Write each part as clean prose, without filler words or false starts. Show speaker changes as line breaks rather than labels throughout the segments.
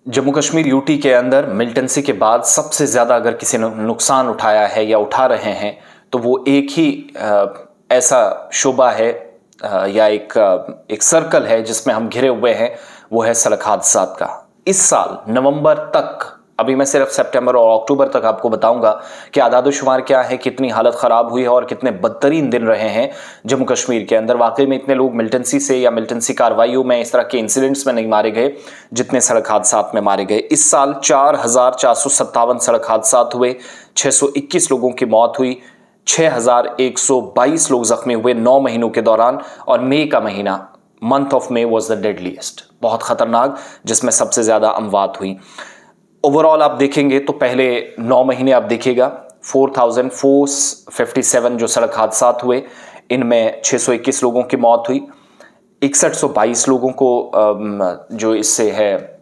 Jammu Kashmir UT के अंदर militancy के बाद सबसे ज़्यादा अगर किसी ने नुकसान उठाया है या उठा रहे हैं तो वो एक ही ऐसा शोबा है या एक सर्कल है जिसमें हम घिरे हुए हैं, वो है सड़क हादसात का। इस साल नवंबर तक, अभी मैं सिर्फ सितंबर और अक्टूबर तक आपको बताऊंगा कि आदादोशुमार क्या है, कितनी हालत ख़राब हुई है और कितने बदतरीन दिन रहे हैं जम्मू कश्मीर के अंदर। वाकई में इतने लोग मिलिटेंसी से या मिलिटेंसी कार्रवाइयों में, इस तरह के इंसिडेंट्स में नहीं मारे गए जितने सड़क हादसात में मारे गए। इस साल 4,457 सड़क हादसात हुए, 621 लोगों की मौत हुई, 6,122 लोग जख्मी हुए 9 महीनों के दौरान। और मई का महीना, month of May was the deadliest, बहुत खतरनाक, जिसमें सबसे ज़्यादा अमवात हुई। ओवरऑल आप देखेंगे तो पहले 9 महीने आप देखिएगा 4,457 जो सड़क हादसात हुए, इनमें 621 लोगों की मौत हुई, 6122 लोगों को जो इससे है,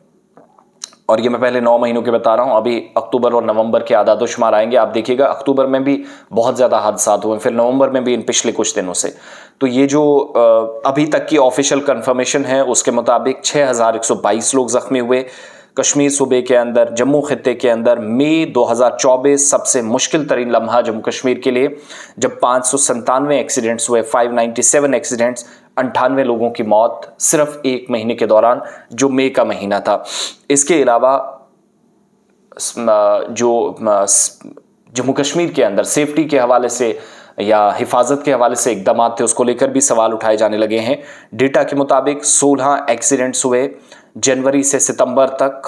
और ये मैं पहले 9 महीनों के बता रहा हूँ। अभी अक्टूबर और नवंबर के आदादोशुमार आएंगे, आप देखिएगा अक्टूबर में भी बहुत ज़्यादा हादसात हुए, फिर नवंबर में भी इन पिछले कुछ दिनों से। तो ये जो अभी तक की ऑफिशियल कंफर्मेशन है उसके मुताबिक 6,122 लोग जख्मी हुए कश्मीर सूबे के अंदर, जम्मू खित्ते के अंदर। मई 2024 सबसे मुश्किल तरीन लम्हा जम्मू कश्मीर के लिए, जब 597 एक्सीडेंट्स हुए, 597 एक्सीडेंट्स, 98 लोगों की मौत सिर्फ एक महीने के दौरान, जो मई का महीना था। इसके अलावा जो जम्मू कश्मीर के अंदर सेफ्टी के हवाले से या हिफाजत के हवाले से इकदाम थे, उसको लेकर भी सवाल उठाए जाने लगे हैं। डेटा के मुताबिक 16 एक्सीडेंट्स हुए जनवरी से सितंबर तक,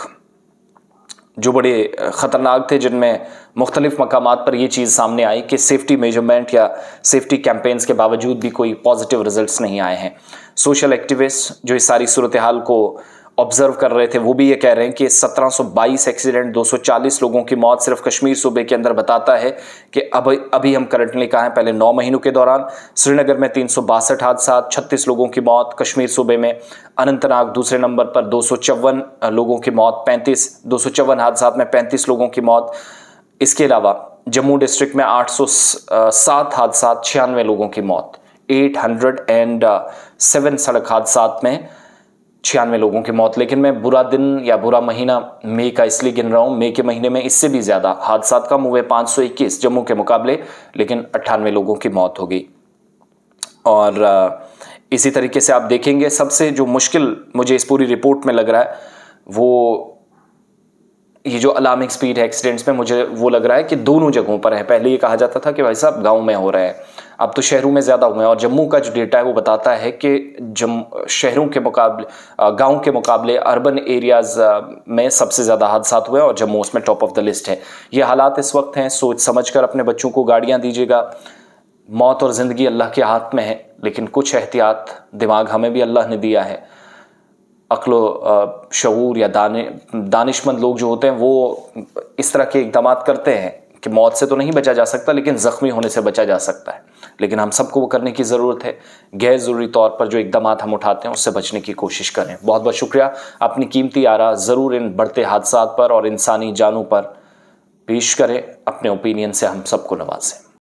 जो बड़े ख़तरनाक थे, जिनमें मुख्तलिफ मकामात पर यह चीज़ सामने आई कि सेफ्टी मेजरमेंट या सेफ्टी कैंपेन्स के बावजूद भी कोई पॉजिटिव रिजल्ट्स नहीं आए हैं। सोशल एक्टिविस्ट जो इस सारी सूरत हाल को ऑब्जर्व कर रहे थे वो भी ये कह रहे हैं कि 1722 एक्सीडेंट, 240 लोगों की मौत सिर्फ कश्मीर सूबे के अंदर बताता है कि अभी हम करंटली कहाँ हैं। पहले 9 महीनों के दौरान श्रीनगर में 362 हादसा, 36 लोगों की मौत कश्मीर सूबे में। अनंतनाग दूसरे नंबर पर 254 लोगों की मौत, 254 हादसा में 35 लोगों की मौत। इसके अलावा जम्मू डिस्ट्रिक्ट में 807 हादसा, 96 लोगों की मौत, 807 सड़क हादसा में 96 लोगों की मौत। लेकिन मैं बुरा दिन या बुरा महीना मई का इसलिए गिन रहा हूँ, मई के महीने में इससे भी ज़्यादा हादसा कम हुए, 521 जम्मू के मुकाबले, लेकिन 98 लोगों की मौत हो गई। और इसी तरीके से आप देखेंगे सबसे जो मुश्किल मुझे इस पूरी रिपोर्ट में लग रहा है वो ये जो अलार्मिंग स्पीड है एक्सीडेंट्स में, मुझे वो लग रहा है कि दोनों जगहों पर है। पहले ये कहा जाता था कि भाई साहब गाँव में हो रहे हैं, अब तो शहरों में ज़्यादा हुए हैं। और जम्मू का जो डेटा है वो बताता है कि शहरों के मुकाबले, गांव के मुकाबले अर्बन एरियाज़ में सबसे ज़्यादा हादसात हुए और जम्मू उसमें टॉप ऑफ द लिस्ट है। ये हालात इस वक्त हैं, सोच समझ कर अपने बच्चों को गाड़ियाँ दीजिएगा। मौत और ज़िंदगी अल्लाह के हाथ में है, लेकिन कुछ एहतियात दिमाग हमें भी अल्लाह ने दिया है। अक्लो शऊर या दानिशमंद लोग जो होते हैं वो इस तरह के इक़दाम करते हैं कि मौत से तो नहीं बचा जा सकता लेकिन ज़ख्मी होने से बचा जा सकता है। लेकिन हम सबको वो करने की ज़रूरत है। गैर ज़रूरी तौर पर जो इक़दाम हम उठाते हैं उससे बचने की कोशिश करें। बहुत बहुत शुक्रिया। अपनी कीमती आरा ज़रूर इन बढ़ते हादसात पर और इंसानी जानों पर पेश करें। अपने ओपिनियन से हम सबको नवाजें।